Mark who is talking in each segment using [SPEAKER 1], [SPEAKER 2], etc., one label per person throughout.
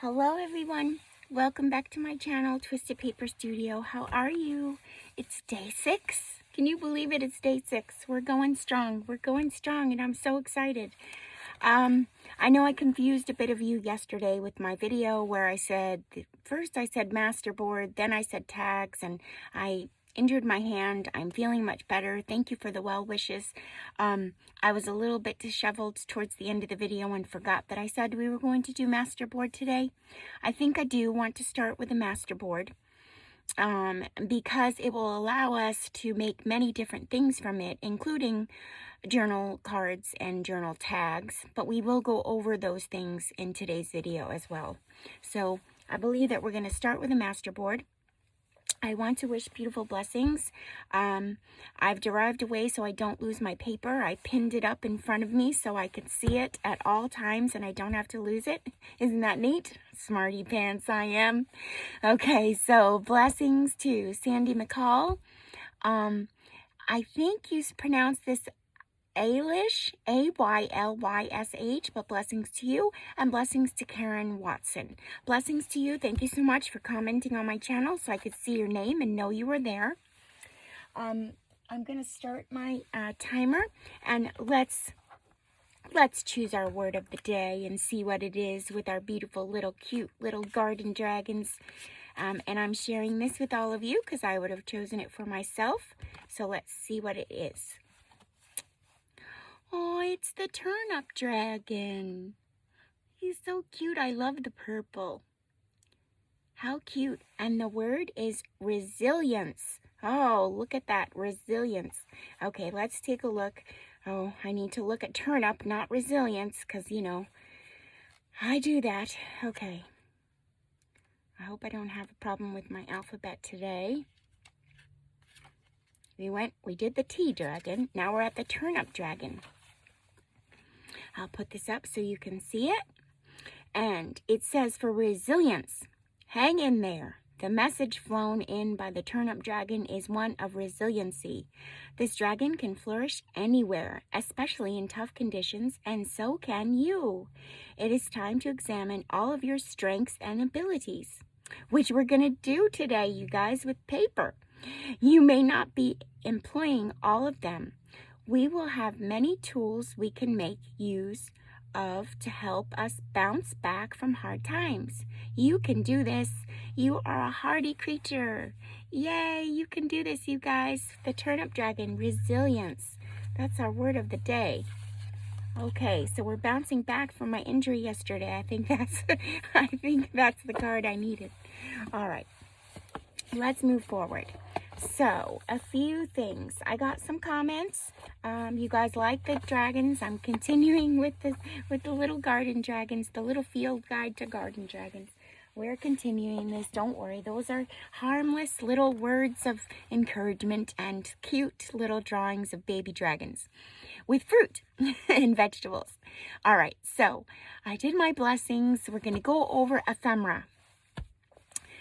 [SPEAKER 1] Hello everyone, welcome back to my channel, Twisted Paper Studio. How are you? It's day 6. Can you believe it? It's day 6. We're going strong, and I'm so excited. I know I confused a bit of you yesterday with my video where I said, first I said masterboard, then I said tags, and I injured my hand. I'm feeling much better. Thank you for the well wishes. I was a little bit disheveled towards the end of the video and forgot that I said we were going to do masterboard today. I think I do want to start with a masterboard because it will allow us to make many different things from it, including journal cards and journal tags, but we will go over those things in today's video as well. So I believe that we're going to start with a masterboard. I want to wish beautiful blessings. I've derived a way so I don't lose my paper. I pinned it up in front of me so I could see it at all times and I don't have to lose it. Isn't that neat? Smarty pants I am. Okay, so blessings to Sandy McCall. I think you pronounce this Aylysh, A-Y-L-Y-S-H, but blessings to you, and blessings to Karen Watson. Blessings to you. Thank you so much for commenting on my channel so I could see your name and know you were there. I'm going to start my timer, and let's choose our word of the day and see what it is with our beautiful little cute little garden dragons. And I'm sharing this with all of you because I would have chosen it for myself. So let's see what it is. Oh, it's the turnip dragon. He's so cute. I love the purple. How cute. And the word is resilience. Oh, look at that. Resilience. Okay, let's take a look. Oh, I need to look at turnip, not resilience, because, you know, I do that. Okay. I hope I don't have a problem with my alphabet today. We did the tea dragon. Now we're at the turnip dragon. I'll put this up so you can see it. And it says for resilience, hang in there. The message flown in by the turnip dragon is one of resiliency. This dragon can flourish anywhere, especially in tough conditions, and so can you. It is time to examine all of your strengths and abilities, which we're going to do today, you guys, with paper. You may not be employing all of them. We will have many tools we can make use of to help us bounce back from hard times. You can do this. You are a hardy creature. Yay, you can do this, you guys. The turnip dragon, resilience. That's our word of the day. Okay, so we're bouncing back from my injury yesterday. I think that's the card I needed. All right, let's move forward. So, a few things. I got some comments. You guys like the dragons. I'm continuing with the little garden dragons, the little field guide to garden dragons. We're continuing this. Don't worry. Those are harmless little words of encouragement and cute little drawings of baby dragons with fruit and vegetables. All right, so I did my blessings. We're going to go over ephemera.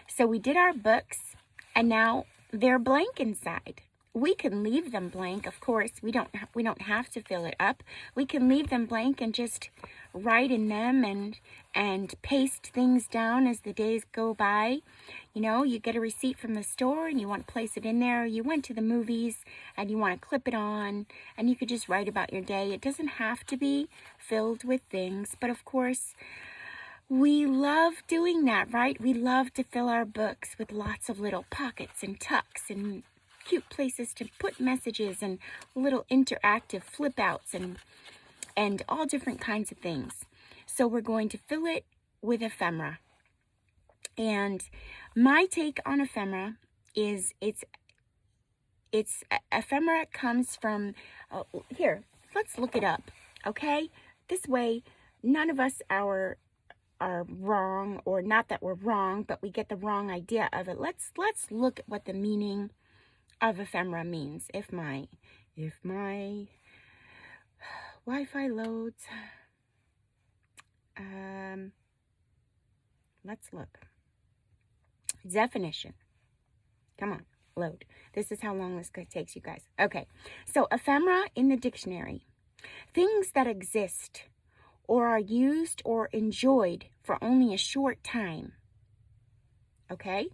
[SPEAKER 1] So we did our books, and now they're blank inside. We can leave them blank, of course. We don't have to fill it up. We can leave them blank and just write in them and paste things down as the days go by. You know, you get a receipt from the store and you want to place it in there. You went to the movies and you want to clip it on, and you could just write about your day. It doesn't have to be filled with things, but of course, we love doing that, right? We love to fill our books with lots of little pockets and tucks and cute places to put messages and little interactive flip outs and all different kinds of things. So we're going to fill it with ephemera. And my take on ephemera is it's ephemera comes from, here, let's look it up, okay? This way, none of us are wrong, or not that we're wrong, but we get the wrong idea of it. Let's look at what the meaning of ephemera means. If my Wi-Fi loads, let's look. Definition. Come on, load. This is how long this takes, you guys. Okay, so ephemera in the dictionary: things that exist or are used or enjoyed for only a short time. Okay?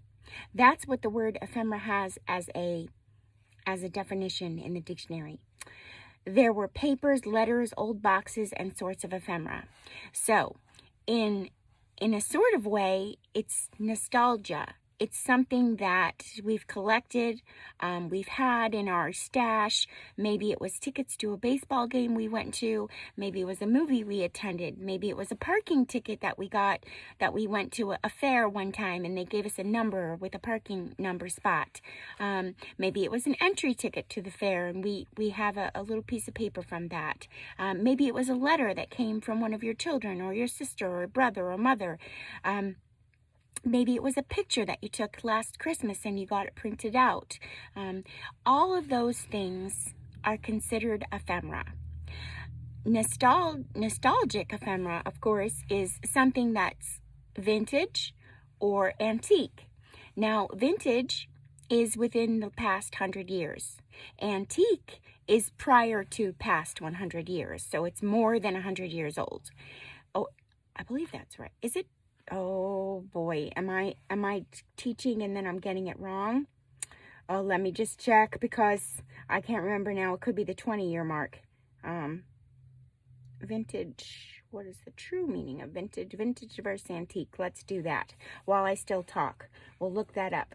[SPEAKER 1] That's what the word ephemera has as a definition in the dictionary. There were papers, letters, old boxes, and sorts of ephemera. So, in a sort of way, it's nostalgia. It's something that we've collected, we've had in our stash. Maybe it was tickets to a baseball game we went to. Maybe it was a movie we attended. Maybe it was a parking ticket that we got, that we went to a fair one time and they gave us a number with a parking number spot. Maybe it was an entry ticket to the fair and we have a little piece of paper from that. Maybe it was a letter that came from one of your children or your sister or brother or mother. Maybe it was a picture that you took last Christmas and you got it printed out. All of those things are considered ephemera. Nostalgic ephemera, of course, is something that's vintage or antique. Now, vintage is within the past 100 years. Antique is prior to past 100 years, so it's more than 100 years old. Oh, I believe that's right. Is it? Oh boy, am I teaching and then I'm getting it wrong? Oh, let me just check because I can't remember now. It could be the 20-year mark. Vintage, what is the true meaning of vintage? Vintage versus antique. Let's do that while I still talk. We'll look that up.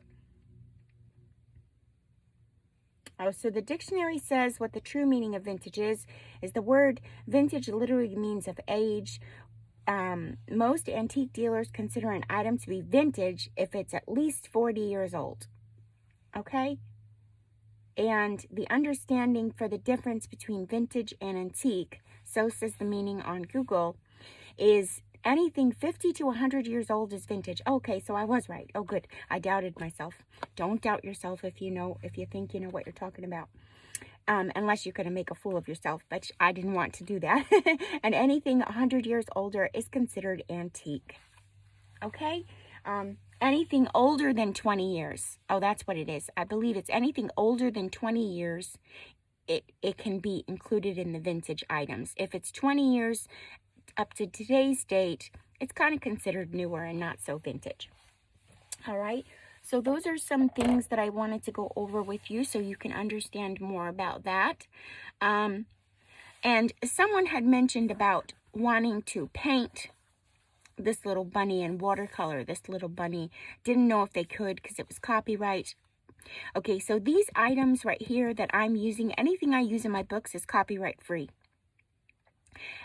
[SPEAKER 1] Oh, so the dictionary says what the true meaning of vintage is the word vintage literally means of age. Most antique dealers consider an item to be vintage if it's at least 40 years old. Okay? And the understanding for the difference between vintage and antique, so says the meaning on Google, is anything 50 to 100 years old is vintage. Okay, so I was right. Oh, good. I doubted myself. Don't doubt yourself if you think you know what you're talking about. Unless you're going to make a fool of yourself, but I didn't want to do that. And anything 100 years older is considered antique. Okay? Anything older than 20 years. Oh, that's what it is. I believe it's anything older than 20 years. It can be included in the vintage items. If it's 20 years up to today's date, it's kind of considered newer and not so vintage. All right? So those are some things that I wanted to go over with you so you can understand more about that. And someone had mentioned about wanting to paint this little bunny in watercolor. This little bunny didn't know if they could because it was copyright. Okay, so these items right here that I'm using, anything I use in my books is copyright free.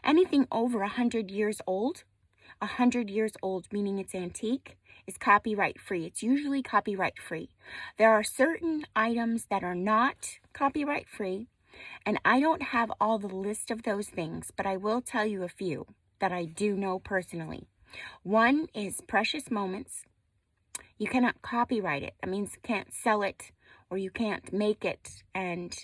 [SPEAKER 1] Anything over 100 years old, 100 years old meaning it's antique, is copyright free. It's usually copyright free. There are certain items that are not copyright free, and I don't have all the list of those things, but I will tell you a few that I do know personally. One is precious moments. You cannot copyright it. That means you can't sell it, or you can't make it and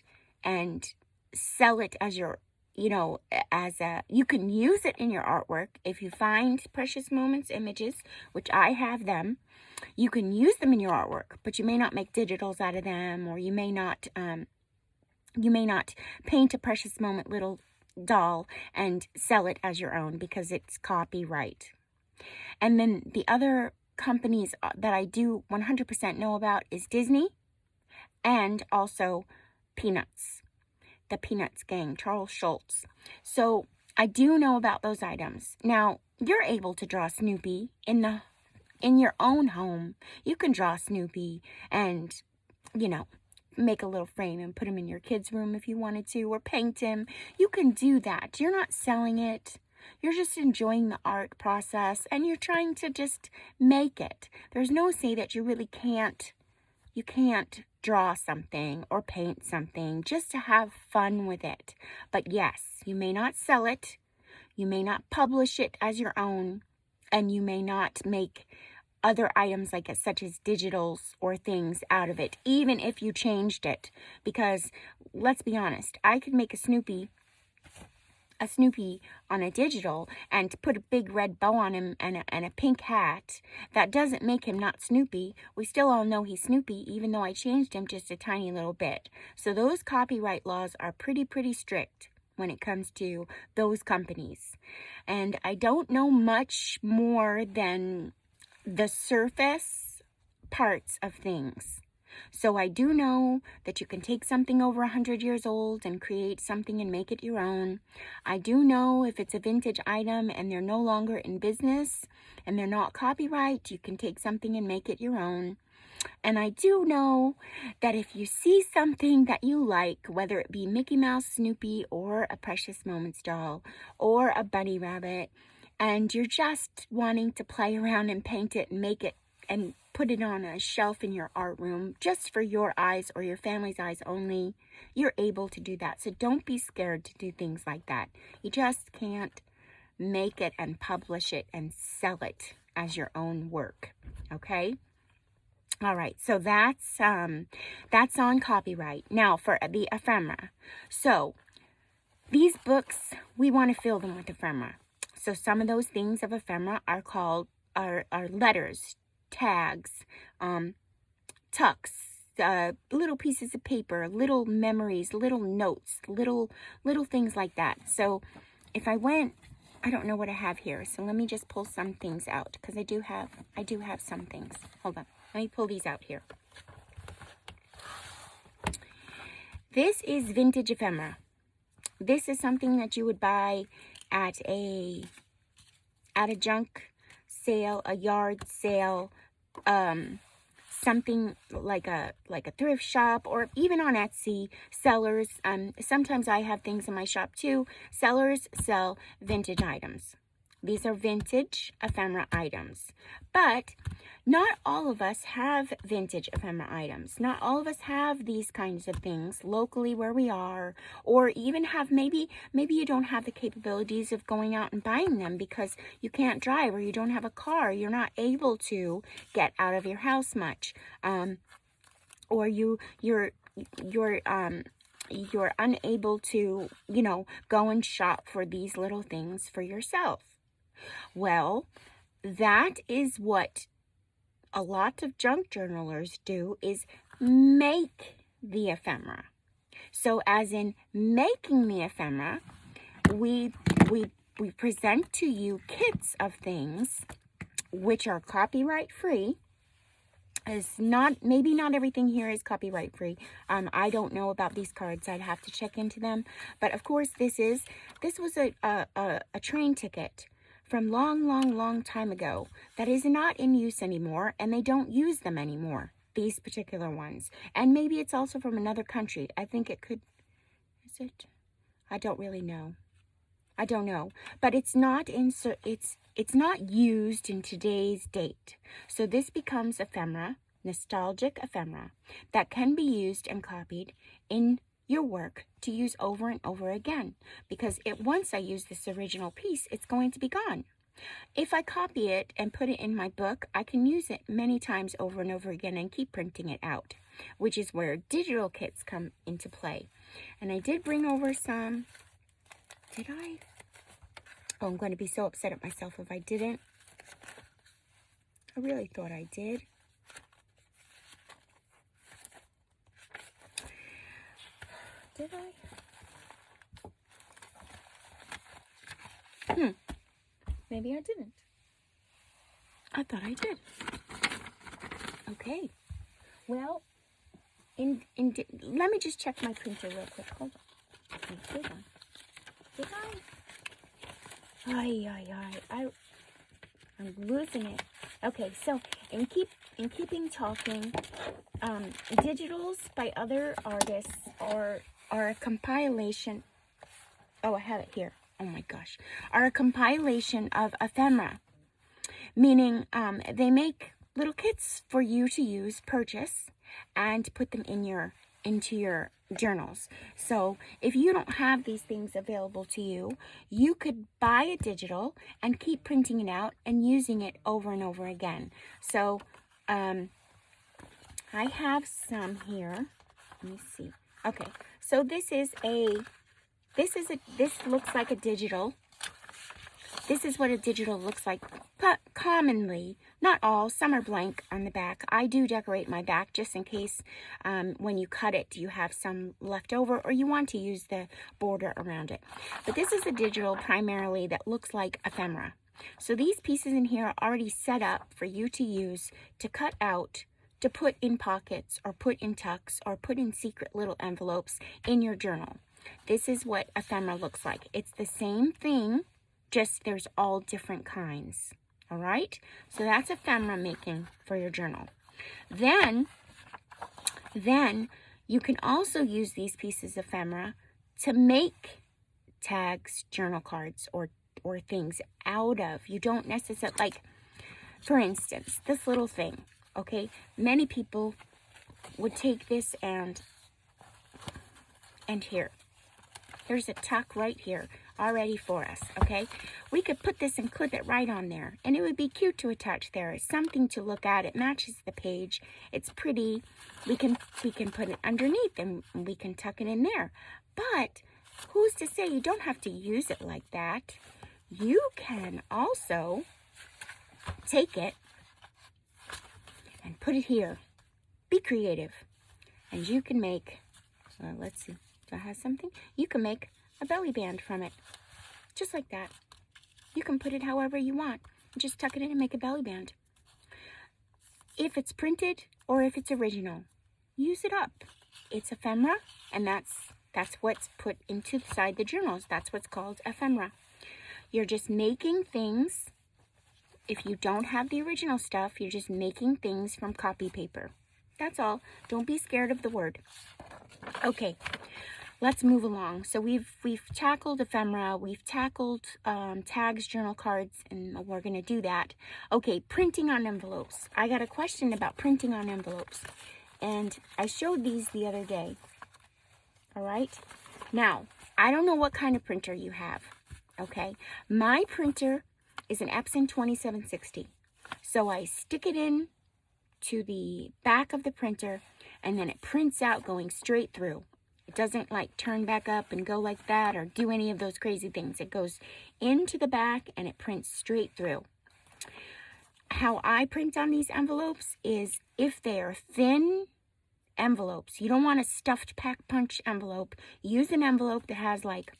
[SPEAKER 1] sell it as your, you can use it in your artwork. If you find precious moments images, which I have them, you can use them in your artwork, but you may not make digitals out of them, or you may not paint a precious moment little doll and sell it as your own because it's copyright. And then the other companies that I do 100% know about is Disney and also Peanuts. The Peanuts gang, Charles Schulz. So I do know about those items. Now, you're able to draw Snoopy in your own home. You can draw Snoopy and, make a little frame and put him in your kid's room if you wanted to, or paint him. You can do that. You're not selling it. You're just enjoying the art process and you're trying to just make it. There's no say that you really can't draw something or paint something just to have fun with it. But yes, you may not sell it, you may not publish it as your own, and you may not make other items like it, such as digitals or things out of it, even if you changed it. Because let's be honest, I could make a Snoopy on a digital and put a big red bow on him and a pink hat. That doesn't make him not Snoopy. We still all know he's Snoopy, even though I changed him just a tiny little bit. So those copyright laws are pretty strict. when it comes to those companies. And I don't know much more than the surface parts of things. So I do know that you can take something over 100 years old and create something and make it your own. I do know if it's a vintage item and they're no longer in business and they're not copyright, you can take something and make it your own. And I do know that if you see something that you like, whether it be Mickey Mouse, Snoopy, or a Precious Moments doll, or a bunny rabbit, and you're just wanting to play around and paint it and make it and put it on a shelf in your art room just for your eyes or your family's eyes only, you're able to do that. So don't be scared to do things like that. You just can't make it and publish it and sell it as your own work, okay? All right, so that's on copyright. Now for the ephemera. So these books, we want to fill them with ephemera. So some of those things of ephemera are called are letters, tags, tucks, little pieces of paper, little memories, little notes, little things like that. So if I don't know what I have here. So let me just pull some things out because I do have some things. Hold on. Let me pull these out here. This is vintage ephemera. This is something that you would buy at a junk sale, a yard sale, something like a thrift shop, or even on Etsy. Sellers, sometimes I have things in my shop too. Sellers sell vintage items. These are vintage ephemera items. But not all of us have vintage ephemera items. Not all of us have these kinds of things locally where we are, or even have, maybe you don't have the capabilities of going out and buying them because you can't drive or you don't have a car. You're not able to get out of your house much. Or you're unable to, go and shop for these little things for yourself. Well, that is what a lot of junk journalers do, is make the ephemera. So as in making the ephemera, we present to you kits of things which are copyright free. Maybe not everything here is copyright free. I don't know about these cards. I'd have to check into them. But of course, this was a train ticket from long time ago that is not in use anymore, and they don't use them anymore, these particular ones. And maybe it's also from another country. I think it could, is it? I don't really know. I don't know, but it's not used in today's date. So this becomes ephemera, nostalgic ephemera, that can be used and copied in your work to use over and over again, because once I use this original piece, it's going to be gone. If I copy it and put it in my book, I can use it many times over and over again and keep printing it out, which is where digital kits come into play. And I did bring over some. Did I? Oh, I'm going to be so upset at myself if I didn't. I really thought I did. Did I? Maybe I didn't. I thought I did. Okay. Well, let me just check my printer real quick. Hold on. Did I? I'm losing it. Okay, so in keeping talking, digitals by other artists are a compilation. Oh, I have it here. Oh my gosh. Are a compilation of ephemera, meaning they make little kits for you to use, purchase, and put them into your journals. So if you don't have these things available to you, you could buy a digital and keep printing it out and using it over and over again. So I have some here. Let me see. Okay, so this looks like a digital. this is what a digital looks like. But commonly, not all, some are blank on the back. I do decorate my back just in case when you cut it, you have some left over or you want to use the border around it. But this is a digital primarily that looks like ephemera. So these pieces in here are already set up for you to use to cut out, to put in pockets or put in tucks or put in secret little envelopes in your journal. This is what ephemera looks like. It's the same thing, just there's all different kinds. All right? So that's ephemera making for your journal. Then you can also use these pieces of ephemera to make tags, journal cards, or things out of. You don't necessarily, like, for instance, this little thing, okay? Many people would take this and here. There's a tuck right here already for us, okay? We could put this and clip it right on there, and it would be cute to attach there. It's something to look at. It matches the page. It's pretty. We can put it underneath, and we can tuck it in there. But who's to say you don't have to use it like that? You can also take it and put it here. Be creative. And you can make, let's see, do I have something? You can make a belly band from it. Just like that. You can put it however you want. Just tuck it in and make a belly band. If it's printed or if it's original, use it up. It's ephemera, and that's what's put inside the journals. That's what's called ephemera. You're just making things. If you don't have the original stuff, you're just making things from copy paper. That's all. Don't be scared of the word. Okay, let's move along. So we've tackled ephemera, we've tackled tags, journal cards, and we're going to do that. Okay, printing on envelopes. I got a question about printing on envelopes, and I showed these the other day. All right? Now, I don't know what kind of printer you have. Okay, my printer is an Epson 2760. So I stick it in to the back of the printer, and then it prints out going straight through. It doesn't like turn back up and go like that or do any of those crazy things. It goes into the back and it prints straight through. How I print on these envelopes is if they are thin envelopes, you don't want a stuffed pack punch envelope. Use an envelope that has like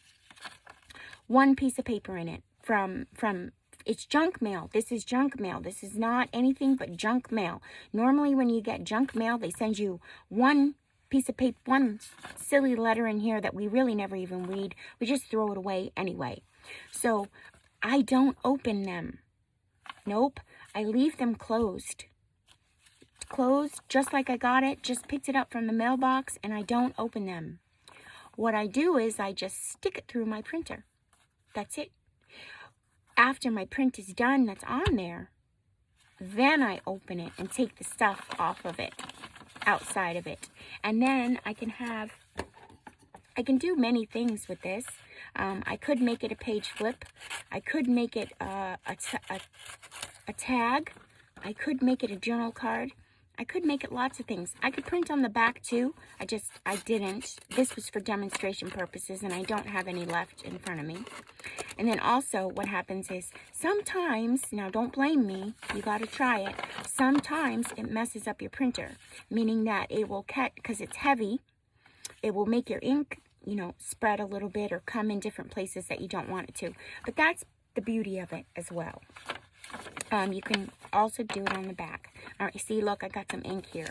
[SPEAKER 1] one piece of paper in it from it's junk mail. This is junk mail. This is not anything but junk mail. Normally when you get junk mail, they send you one piece of paper, one silly letter in here that we really never even read. We just throw it away anyway. So I don't open them. Nope. I leave them closed. Closed just like I got it. Just picked it up from the mailbox, and I don't open them. What I do is I just stick it through my printer. That's it. After my print is done that's on there, then I open it and take the stuff off of it, outside of it. And then I can do many things with this. I could make it a page flip. I could make it a tag. I could make it a journal card. I could make it lots of things. I could print on the back too. I didn't. This was for demonstration purposes, and I don't have any left in front of me. And then also what happens is sometimes, now don't blame me, you got to try it. Sometimes it messes up your printer, meaning that it will cut, because it's heavy, it will make your ink, spread a little bit or come in different places that you don't want it to. But that's the beauty of it as well. You can also do it on the back. All right, see, look, I got some ink here.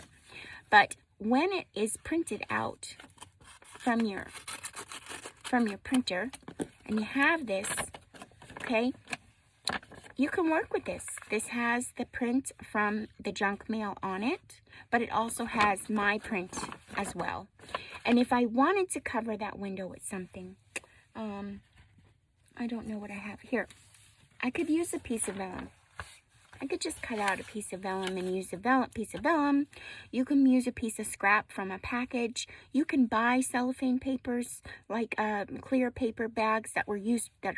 [SPEAKER 1] But when it is printed out from your printer, and you have this, okay, you can work with this. This has the print from the junk mail on it, but it also has my print as well. And if I wanted to cover that window with something, I don't know what I have here. I could use a piece of vellum. I could just cut out a piece of vellum and use a piece of vellum. You can use a piece of scrap from a package. You can buy cellophane papers, like clear paper bags that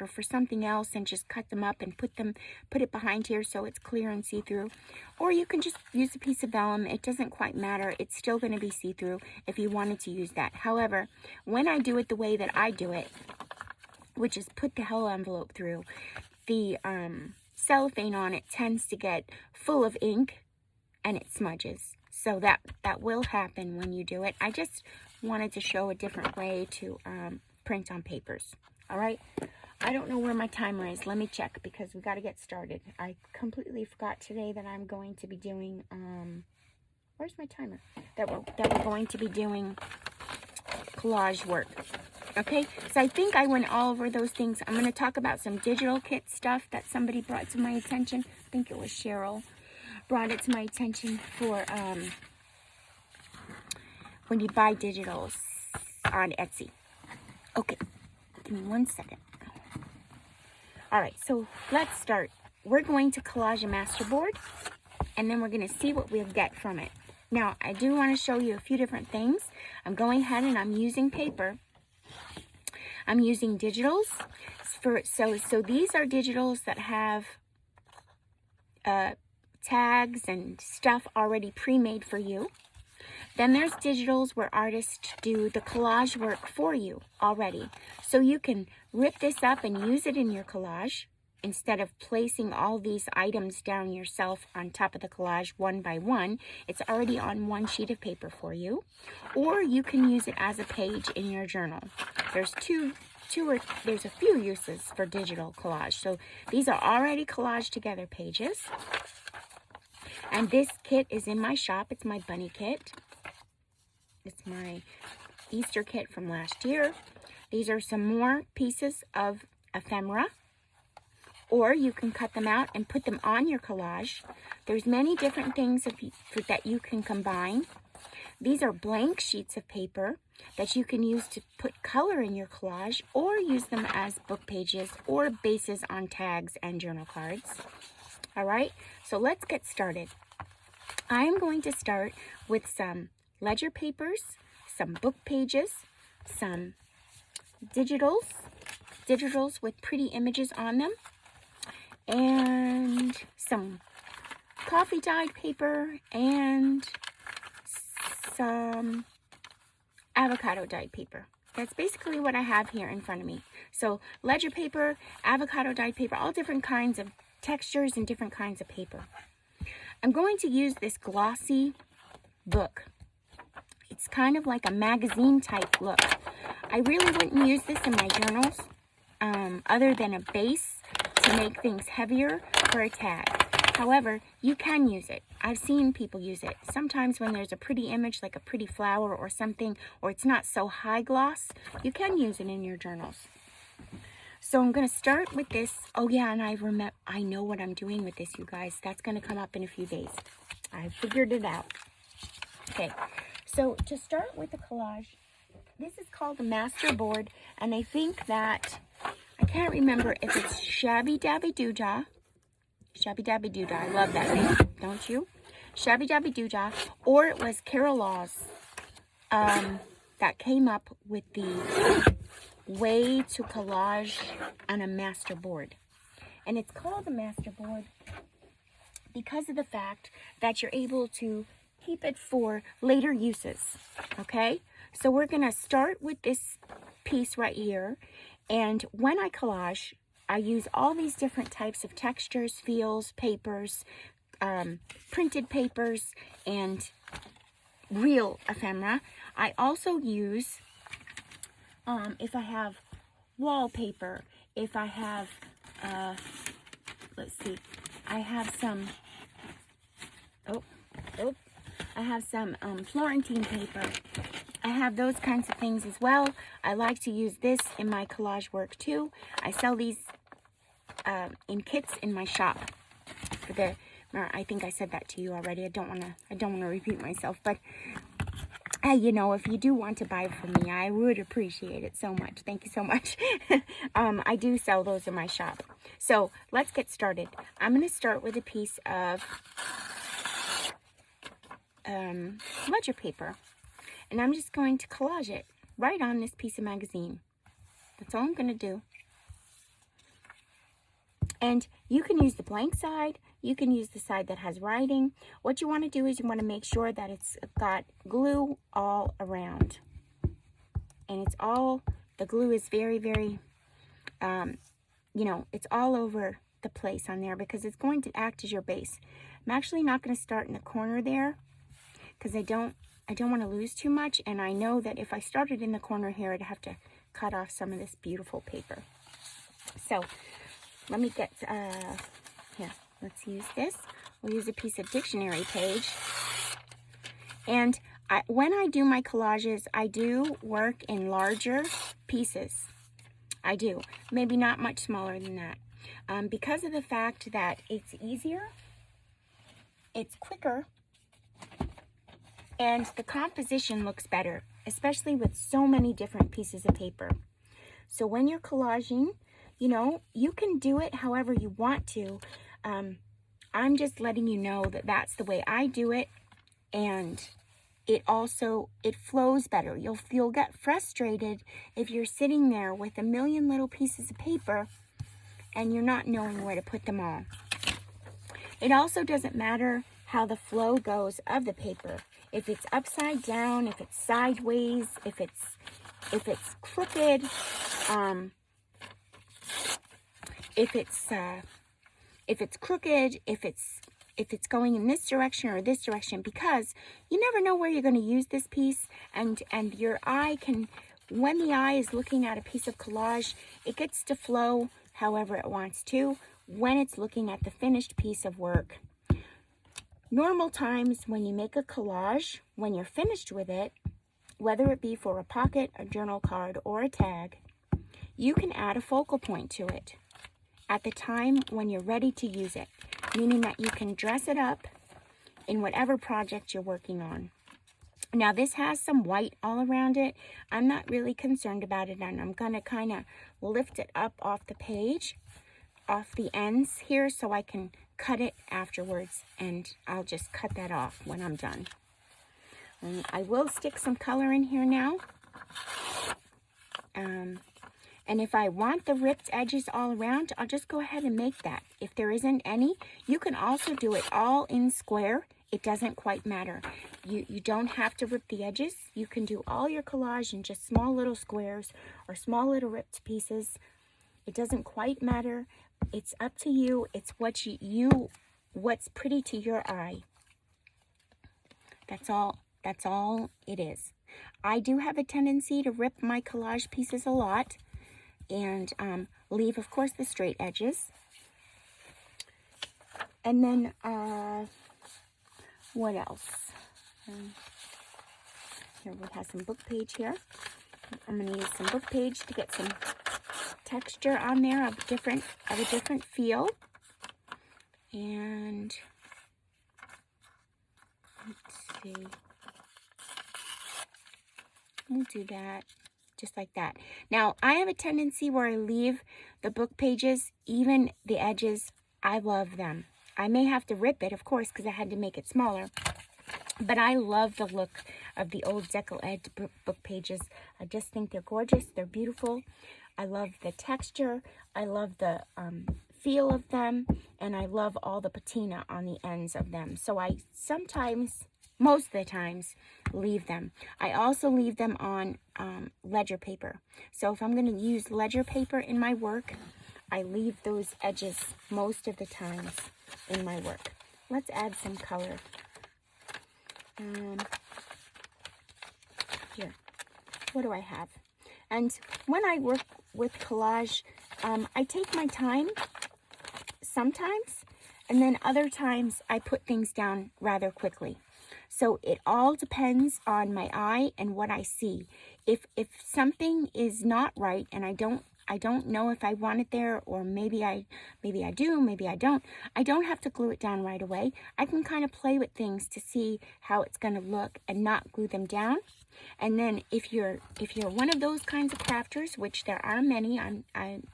[SPEAKER 1] are for something else, and just cut them up and put it behind here so it's clear and see-through. Or you can just use a piece of vellum. It doesn't quite matter. It's still going to be see-through if you wanted to use that. However, when I do it the way that I do it, which is put the whole envelope through, the cellophane on it tends to get full of ink and it smudges. So that will happen when you do it. I just wanted to show a different way to print on papers. All right. I don't know where my timer is. Let me check because we got to get started. I completely forgot today that I'm going to be doing, where's my timer? That we're going to be doing collage work. Okay, so I think I went all over those things. I'm going to talk about some digital kit stuff that somebody brought to my attention. I think it was Cheryl brought it to my attention for when you buy digitals on Etsy. Okay, give me 1 second. All right, so let's start. We're going to collage a master board, and then we're going to see what we'll get from it. Now, I do want to show you a few different things. I'm going ahead and I'm using paper. I'm using digitals. So these are digitals that have tags and stuff already pre-made for you. Then there's digitals where artists do the collage work for you already. So you can rip this up and use it in your collage instead of placing all these items down yourself on top of the collage one by one. It's already on one sheet of paper for you. Or you can use it as a page in your journal. There's there's a few uses for digital collage. So these are already collaged together pages. And this kit is in my shop. It's my bunny kit. It's my Easter kit from last year. These are some more pieces of ephemera. Or you can cut them out and put them on your collage. There's many different things that you can combine. These are blank sheets of paper that you can use to put color in your collage or use them as book pages or bases on tags and journal cards. All right, so let's get started. I'm going to start with some ledger papers, some book pages, some digitals with pretty images on them, and some coffee dyed paper and some avocado dyed paper. That's basically what I have here in front of me. So ledger paper, avocado dyed paper, all different kinds of textures and different kinds of paper. I'm going to use this glossy book. It's kind of like a magazine type look. I really wouldn't use this in my journals other than a base to make things heavier for a tag. However, you can use it. I've seen people use it. Sometimes when there's a pretty image, like a pretty flower or something, or it's not so high gloss, you can use it in your journals. So I'm going to start with this. Oh yeah, and I know what I'm doing with this, you guys. That's going to come up in a few days. I figured it out. Okay, so to start with the collage, this is called the master board, and I think that, I can't remember if it's Shabby Dabby Doodah. Shabby Dabby Doodah, I love that name, don't you? Shabby Dabby Doodah, or it was Carol Laws that came up with the way to collage on a master board. And it's called a master board because of the fact that you're able to keep it for later uses, okay? So we're gonna start with this piece right here, and when I collage, I use all these different types of textures, feels, papers, printed papers, and real ephemera. I also use, if I have wallpaper, if I have, let's see, I have some, I have some Florentine paper. I have those kinds of things as well. I like to use this in my collage work too. I sell these in kits in my shop. I think I said that to you already. I don't want to repeat myself, but you know, if you do want to buy from me, I would appreciate it so much. Thank you so much. I do sell those in my shop. So let's get started. I'm going to start with a piece of ledger paper, and I'm just going to collage it right on this piece of magazine. That's all I'm going to do. And you can use the blank side. You can use the side that has writing. What you want to do is you want to make sure that it's got glue all around. And it's all, the glue is very, very you know, it's all over the place on there because it's going to act as your base. I'm actually not going to start in the corner there because I don't want to lose too much, and I know that if I started in the corner here, I'd have to cut off some of this beautiful paper. So let me get, here, let's use this. We'll use a piece of dictionary page. And when I do my collages, I do work in larger pieces. I do. Maybe not much smaller than that. Because of the fact that it's easier, it's quicker, and the composition looks better, especially with so many different pieces of paper. So when you're collaging, you know, you can do it however you want to. I'm just letting you know that that's the way I do it, and it flows better. You'll get frustrated if you're sitting there with a million little pieces of paper and you're not knowing where to put them all. It also doesn't matter how the flow goes of the paper. If it's upside down, if it's sideways, if it's crooked, if it's going in this direction or this direction, because you never know where you're going to use this piece, and your eye can, when the eye is looking at a piece of collage, it gets to flow however it wants to when it's looking at the finished piece of work. Normal times when you make a collage, when you're finished with it, whether it be for a pocket, a journal card, or a tag, you can add a focal point to it at the time when you're ready to use it, meaning that you can dress it up in whatever project you're working on. Now, this has some white all around it. I'm not really concerned about it, and I'm going to kind of lift it up off the page, off the ends here, so I can cut it afterwards, and I'll just cut that off when I'm done. And I will stick some color in here now. And if I want the ripped edges all around, I'll just go ahead and make that. If there isn't any, you can also do it all in square. It doesn't quite matter. You don't have to rip the edges. You can do all your collage in just small little squares or small little ripped pieces. It doesn't quite matter. It's up to you. It's what what's pretty to your eye. That's all it is. I do have a tendency to rip my collage pieces a lot, and leave, of course, the straight edges. And then, what else? Here we have some book page here. I'm going to use some book page to get some texture on there of a different feel. And let's see. We'll do that. Just like that. Now, I have a tendency where I leave the book pages, even the edges. I love them. I may have to rip it, of course, because I had to make it smaller. But I love the look of the old decal-edged book pages. I just think they're gorgeous. They're beautiful. I love the texture. I love the feel of them. And I love all the patina on the ends of them. So I sometimes, most of the times, leave them. I also leave them on ledger paper. So if I'm going to use ledger paper in my work, I leave those edges most of the times in my work. Let's add some color. Here, what do I have? And when I work with collage, I take my time sometimes, and then other times I put things down rather quickly. So it all depends on my eye and what I see. If something is not right and I don't know if I want it there, or maybe I do, maybe I don't have to glue it down right away. I can kind of play with things to see how it's going to look and not glue them down. And then if you're one of those kinds of crafters, which there are many,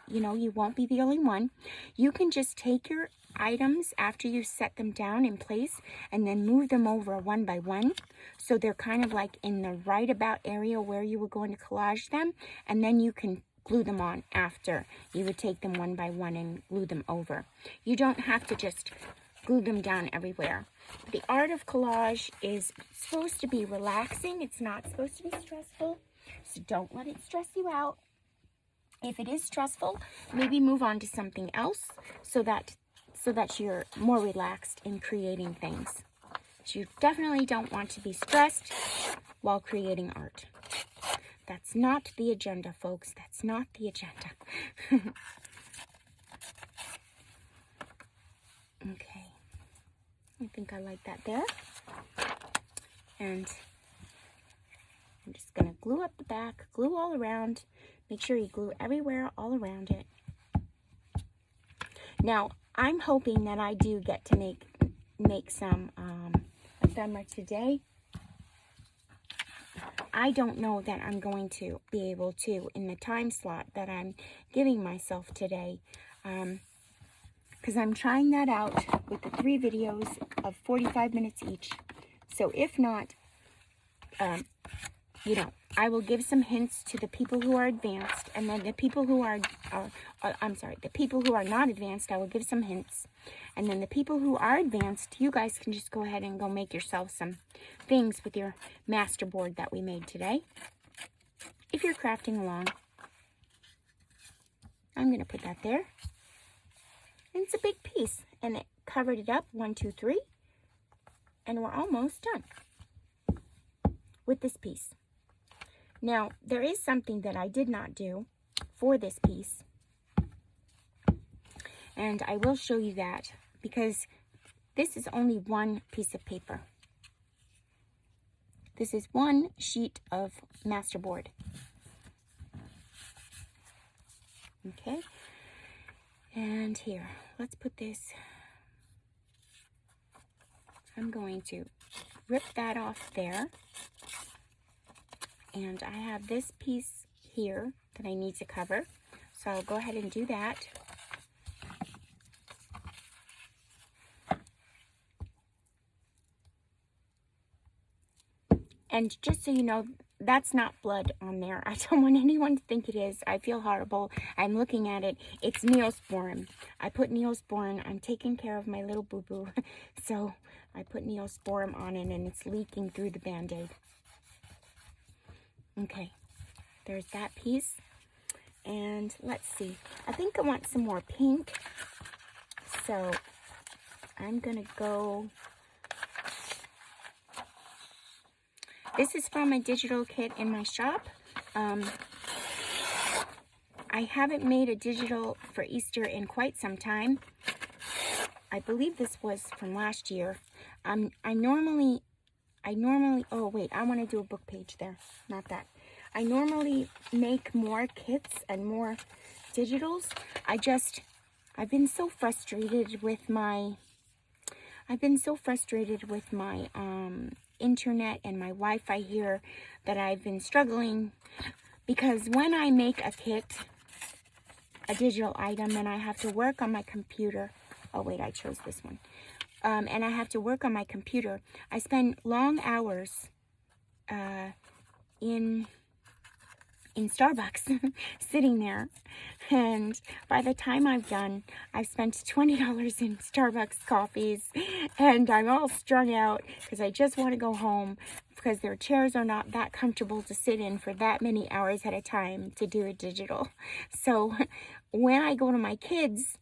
[SPEAKER 1] you won't be the only one, you can just take your items after you set them down in place and then move them over one by one, so they're kind of like in the right about area where you were going to collage them, and then you can glue them on after you would take them one by one and glue them over. You don't have to just glue them down everywhere. The art of collage is supposed to be relaxing. It's not supposed to be stressful, so don't let it stress you out. If it is stressful, maybe move on to something else so that you're more relaxed in creating things. So you definitely don't want to be stressed while creating art. That's not the agenda, folks. That's not the agenda. Okay. I think I like that there. And I'm just going to glue up the back, glue all around. Make sure you glue everywhere all around it. Now, I'm hoping that I do get to make some ephemera today. I don't know that I'm going to be able to in the time slot that I'm giving myself today, because I'm trying that out with the 3 videos of 45 minutes each. So if not, you know, I will give some hints to the people who are advanced, and then the people who are, the people who are not advanced, I will give some hints. And then the people who are advanced, you guys can just go ahead and go make yourself some things with your master board that we made today. If you're crafting along, I'm going to put that there. And it's a big piece, and it covered it up, 1, 2, 3, and we're almost done with this piece. Now, there is something that I did not do for this piece, and I will show you that because this is only one piece of paper. This is one sheet of masterboard. Okay, and here, let's put this. I'm going to rip that off there. And I have this piece here that I need to cover. So I'll go ahead and do that. And just so you know, that's not blood on there. I don't want anyone to think it is. I feel horrible. I'm looking at it. It's Neosporin. I put Neosporin. I'm taking care of my little boo-boo. So I put Neosporin on it and it's leaking through the Band-Aid. Okay, there's that piece. And let's see. I think I want some more pink. So I'm going to go... This is from a digital kit in my shop. I haven't made a digital for Easter in quite some time. I believe this was from last year. I normally, oh wait, I want to do a book page there, not that. I normally make more kits and more digitals. I've been so frustrated with my, internet and my Wi-Fi here that I've been struggling, because when I make a kit, a digital item, and I have to work on my computer, oh wait, I chose this one, and I have to work on my computer, I spend long hours in Starbucks sitting there, and by the time I'm done, I've spent $20 in Starbucks coffees, and I'm all strung out because I just want to go home because their chairs are not that comfortable to sit in for that many hours at a time to do a digital. So when I go to my kids,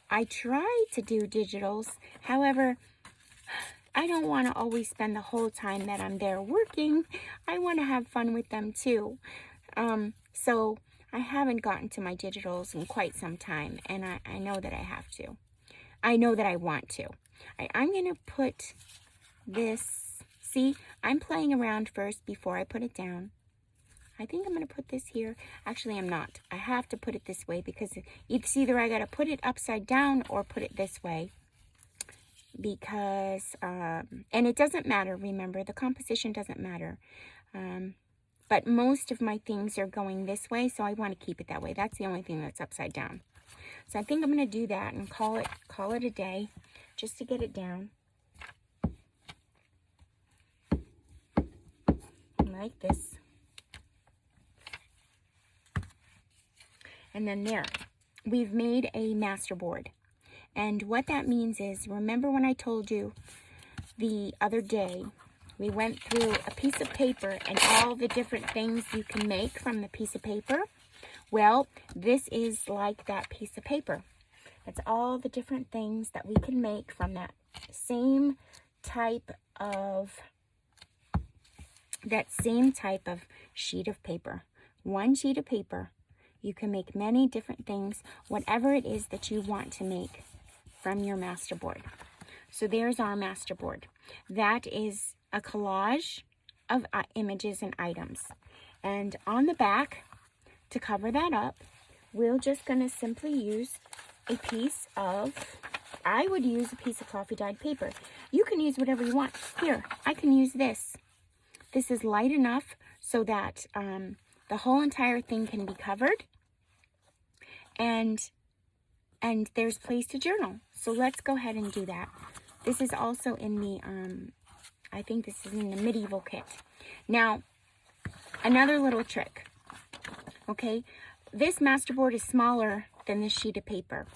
[SPEAKER 1] I try to do digitals. However, I don't want to always spend the whole time that I'm there working. I want to have fun with them too. So I haven't gotten to my digitals in quite some time, and I know that I have to. I know that I want to. I'm going to put this, see, I'm playing around first before I put it down. I think I'm going to put this here. Actually, I'm not. I have to put it this way because it's either I got to put it upside down or put it this way. Because, and it doesn't matter, remember, the composition doesn't matter. But most of my things are going this way, so I want to keep it that way. That's the only thing that's upside down. So I think I'm going to do that and call it a day, just to get it down. Like this. And then there, we've made a master board. And what that means is, remember when I told you the other day, we went through a piece of paper and all the different things you can make from the piece of paper? Well, this is like that piece of paper. That's all the different things that we can make from that same type of sheet of paper. One sheet of paper. You can make many different things, whatever it is that you want to make from your masterboard. So there's our masterboard. That is a collage of images and items. And on the back, to cover that up, we're just going to simply use a piece of, I would use a piece of coffee dyed paper. You can use whatever you want. Here, I can use this. This is light enough so that the whole entire thing can be covered. And there's place to journal. So let's go ahead and do that. This is also in the, I think this is in the medieval kit. Now, another little trick. Okay, this masterboard is smaller than this sheet of paper.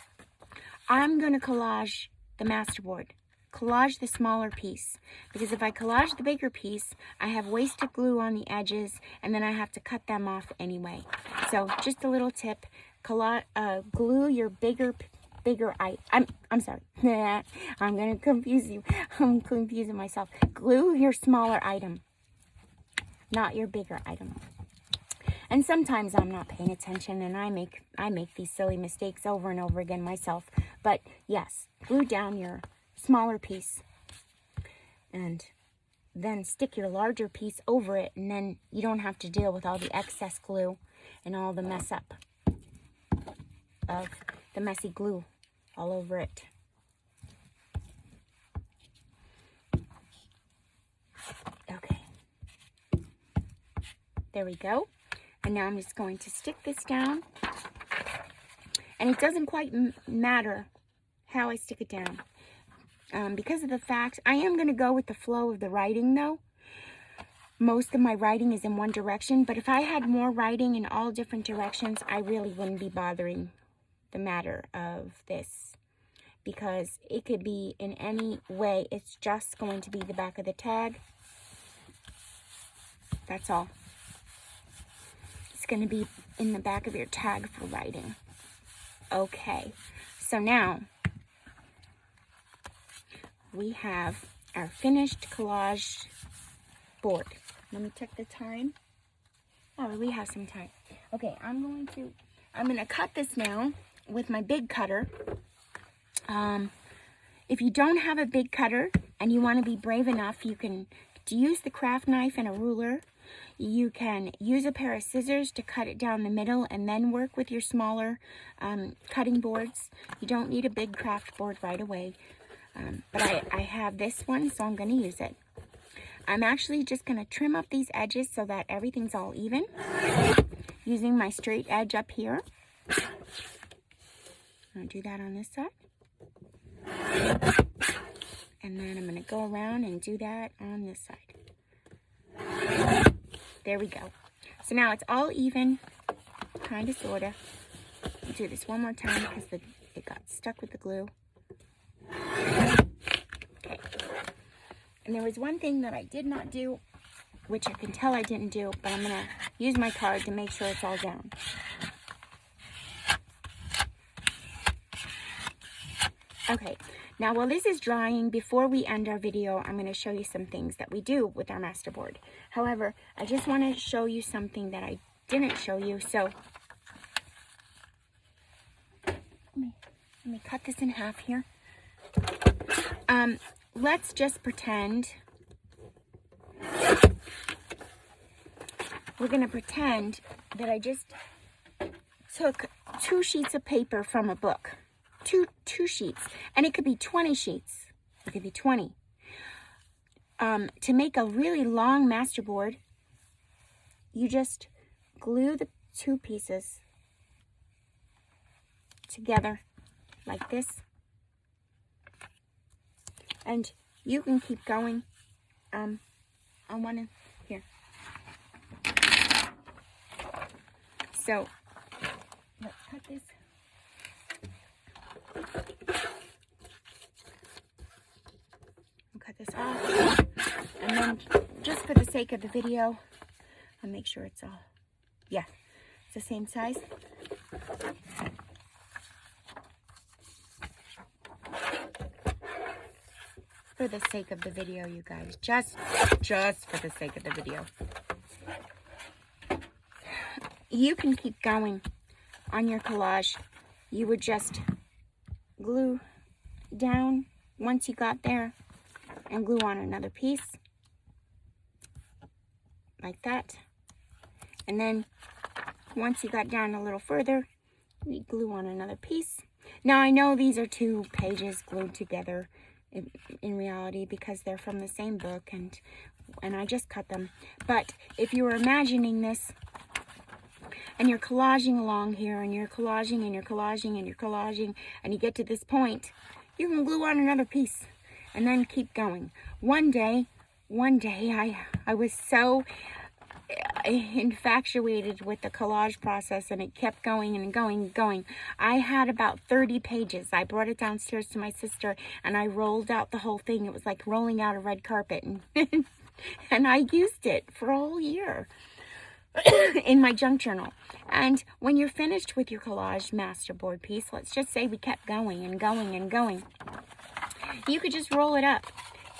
[SPEAKER 1] I'm going to collage the masterboard. Collage the smaller piece, because if I collage the bigger piece, I have wasted glue on the edges, and then I have to cut them off anyway. So just a little tip: glue your bigger. I'm sorry. I'm gonna confuse you. I'm confusing myself. Glue your smaller item, not your bigger item. And sometimes I'm not paying attention, and I make these silly mistakes over and over again myself. But yes, glue down your smaller piece and then stick your larger piece over it, and then you don't have to deal with all the excess glue and all the mess up of the messy glue all over it. Okay, there we go. And now I'm just going to stick this down, and it doesn't quite matter how I stick it down. Because of the fact, I am going to go with the flow of the writing though. Most of my writing is in one direction, but if I had more writing in all different directions, I really wouldn't be bothering the matter of this, because it could be in any way. It's just going to be the back of the tag. That's all. It's going to be in the back of your tag for writing. Okay, so now we have our finished collage board. Let me check the time. Oh, we have some time. Okay, I'm going to cut this now with my big cutter. If you don't have a big cutter and you want to be brave enough, you can use the craft knife and a ruler. You can use a pair of scissors to cut it down the middle and then work with your smaller cutting boards. You don't need a big craft board right away. But I have this one, so I'm going to use it. I'm actually just going to trim up these edges so that everything's all even, using my straight edge up here. I'm going to do that on this side. And then I'm going to go around and do that on this side. There we go. So now it's all even, kind of, sort of. I'll do this one more time because it got stuck with the glue. Okay. And there was one thing that I did not do, which I can tell I didn't do, but I'm going to use my card to make sure it's all down. Okay, now while this is drying, before we end our video, I'm going to show you some things that we do with our masterboard. However, I just want to show you something that I didn't show you, so let me cut this in half here. Let's just pretend, we're going to pretend that I just took 2 sheets of paper from a book. Two sheets, and it could be 20 sheets. It could be 20. To make a really long masterboard, you just glue the 2 pieces together like this, and you can keep going on one in here. So let's cut this. We'll cut this off, and then just for the sake of the video, I'll make sure it's all, yeah, It's the same size. For the sake of the video, you guys. Just for the sake of the video. You can keep going on your collage. You would just glue down once you got there and glue on another piece. Like that. And then once you got down a little further, you glue on another piece. Now I know these are 2 pages glued together in reality because they're from the same book and I just cut them. But if you were imagining this and you're collaging along here and you're collaging and you're collaging and you're collaging and you get to this point, you can glue on another piece and then keep going. One day I was so infatuated with the collage process and it kept going and going and going. I had about 30 pages. I brought it downstairs to my sister and I rolled out the whole thing. It was like rolling out a red carpet and, and I used it for a whole year in my junk journal. And when you're finished with your collage masterboard piece, let's just say we kept going and going and going, you could just roll it up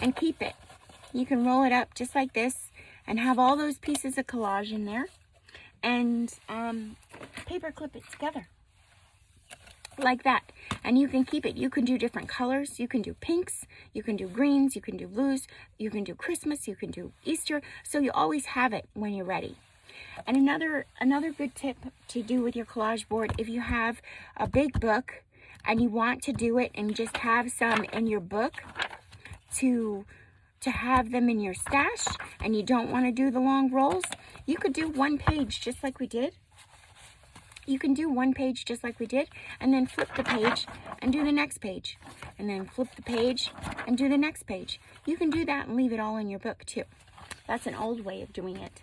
[SPEAKER 1] and keep it. You can roll it up just like this and have all those pieces of collage in there and paper clip it together like that. And you can keep it. You can do different colors. You can do pinks. You can do greens. You can do blues. You can do Christmas. You can do Easter. So you always have it when you're ready. And another good tip to do with your collage board, if you have a big book and you want to do it and just have some in your book to have them in your stash and you don't want to do the long rolls, you could do 1 page just like we did. You can do 1 page just like we did and then flip the page and do the next page and then flip the page and do the next page. You can do that and leave it all in your book too. That's an old way of doing it.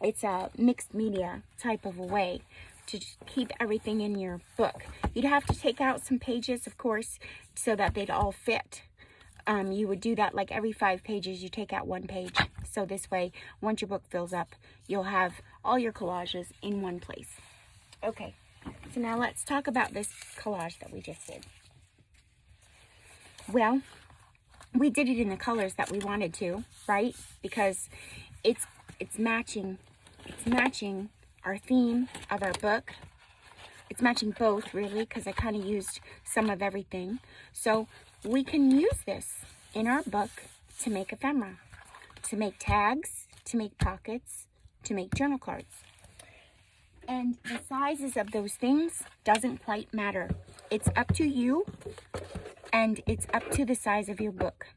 [SPEAKER 1] It's a mixed media type of a way to just keep everything in your book. You'd have to take out some pages, of course, so that they'd all fit. You would do that like every 5 pages, you take out 1 page. So this way, once your book fills up, you'll have all your collages in one place. Okay, so now let's talk about this collage that we just did. Well, we did it in the colors that we wanted to, right? Because it's matching our theme of our book. It's matching both, really, because I kind of used some of everything. So we can use this in our book to make ephemera, to make tags, to make pockets, to make journal cards. And the sizes of those things doesn't quite matter. It's up to you, and it's up to the size of your book.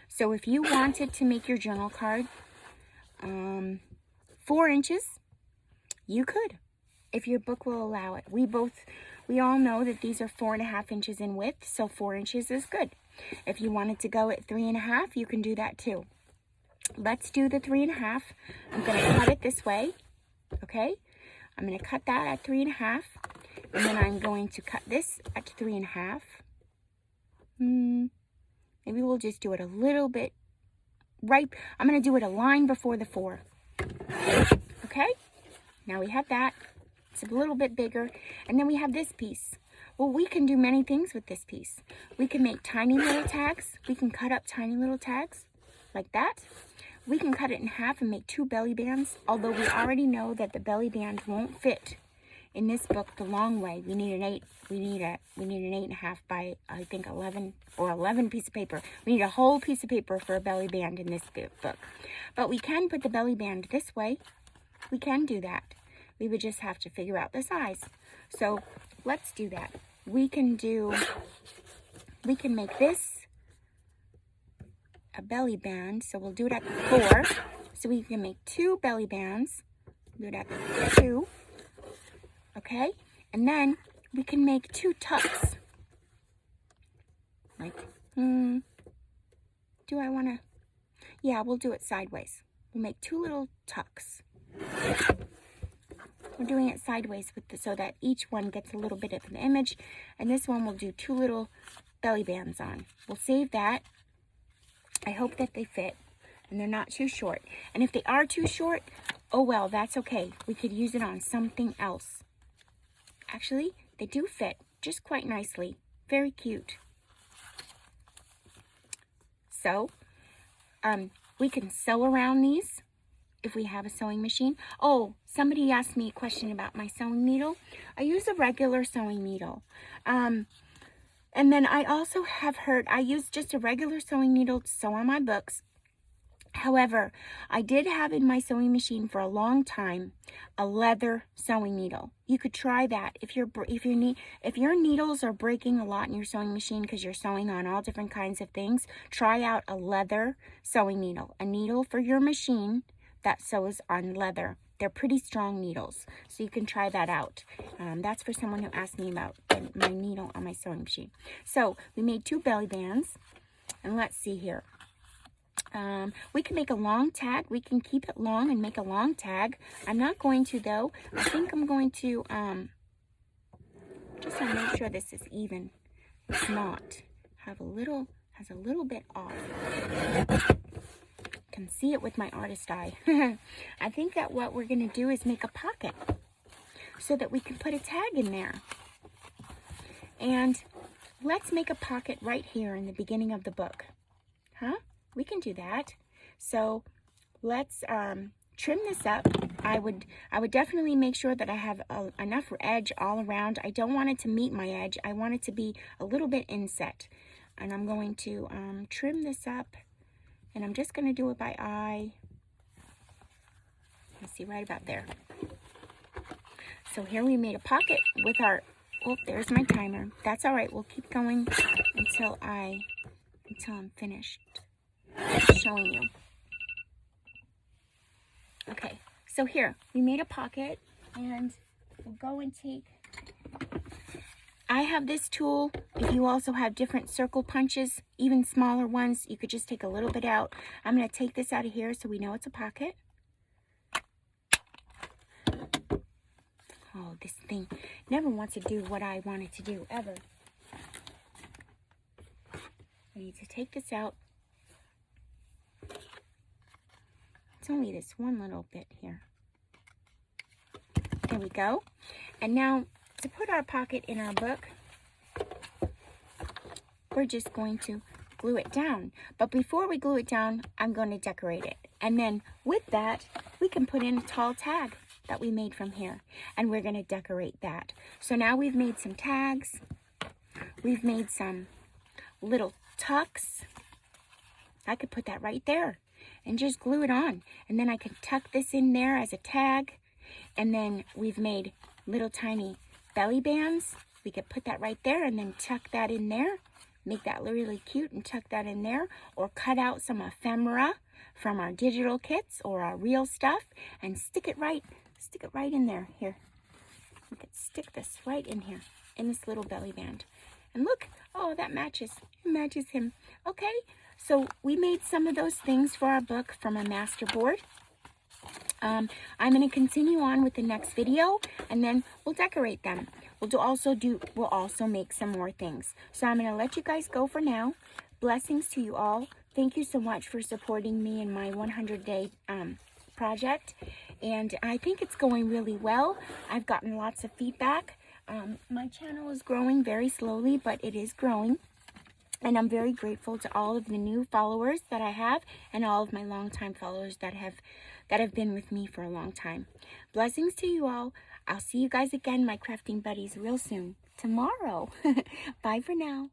[SPEAKER 1] So if you wanted to make your journal card 4 inches, you could, if your book will allow it. We all know that these are 4.5 inches in width, so 4 inches is good. If you wanted to go at 3.5, you can do that too. Let's do the 3.5. I'm going to cut it this way, okay? I'm going to cut that at 3.5, and then I'm going to cut this at 3.5. Maybe we'll just do it a little bit right. I'm going to do it a line before the 4. Okay? Now we have that. It's a little bit bigger. And then we have this piece. Well, we can do many things with this piece. We can make tiny little tags. We can cut up tiny little tags like that. We can cut it in half and make 2 belly bands, although we already know that the belly band won't fit in this book the long way. We need an 8. We need an 8.5 by, I think, 11 piece of paper. We need a whole piece of paper for a belly band in this book. But we can put the belly band this way. We can do that. We would just have to figure out the size. So let's do that. We can make this a belly band. So we'll do it at the 4. So we can make 2 belly bands. Do it at the 2. Okay? And then we can make 2 tucks. Like, do I want to? Yeah, we'll do it sideways. We'll make 2 little tucks. We're doing it sideways so that each one gets a little bit of an image. And this one we'll do 2 little belly bands on. We'll save that. I hope that they fit and they're not too short. And if they are too short, Oh well, that's okay. We could use it on something else. Actually, they do fit just quite nicely. Very cute. So, we can sew around these if we have a sewing machine. Oh, somebody asked me a question about my sewing needle. I use a regular sewing needle. And then I also have heard I use just a regular sewing needle to sew on my books. However, I did have in my sewing machine for a long time a leather sewing needle. You could try that if your needles are breaking a lot in your sewing machine because you're sewing on all different kinds of things. Try out a leather sewing needle, a needle for your machine that sews on leather. They're pretty strong needles, so you can try that out. That's for someone who asked me about my needle on my sewing machine. So we made 2 belly bands, and let's see here. We can make a long tag. We can keep it long and make a long tag. I'm not going to though. I think I'm going to, just to make sure this is even. It's not. Has a little bit off. Can see it with my artist eye. I think that what we're going to do is make a pocket so that we can put a tag in there. And let's make a pocket right here in the beginning of the book. Huh? We can do that. So let's trim this up. I would definitely make sure that I have enough edge all around. I don't want it to meet my edge. I want it to be a little bit inset. And I'm going to trim this up. And I'm just going to do it by eye. Let's see, right about there. So here we made a pocket with our, oh, there's my timer. That's all right. We'll keep going until I'm finished showing you. Okay, so here we made a pocket, and we'll go and take, I have this tool. If you also have different circle punches, even smaller ones, you could just take a little bit out. I'm going to take this out of here so we know it's a pocket. Oh, this thing never wants to do what I want it to do, ever. I need to take this out. It's only this one little bit here. There we go. And now, to put our pocket in our book, we're just going to glue it down. But before we glue it down, I'm going to decorate it. And then with that, we can put in a tall tag that we made from here. And we're going to decorate that. So now we've made some tags. We've made some little tucks. I could put that right there and just glue it on. And then I can tuck this in there as a tag. And then we've made little tiny belly bands. We could put that right there and then tuck that in there. Make that really cute and tuck that in there. Or cut out some ephemera from our digital kits or our real stuff and stick it right in there. Here. We could stick this right in here, in this little belly band. And look, oh, that matches. It matches him. Okay, so we made some of those things for our book from a master board. I'm going to continue on with the next video, and then we'll decorate them. We'll also make some more things. So I'm going to let you guys go for now. Blessings to you all. Thank you so much for supporting me in my 100-day project. And I think it's going really well. I've gotten lots of feedback. My channel is growing very slowly, but it is growing. And I'm very grateful to all of the new followers that I have and all of my longtime followers that have been with me for a long time. Blessings to you all. I'll see you guys again, my crafting buddies, real soon. Tomorrow. Bye for now.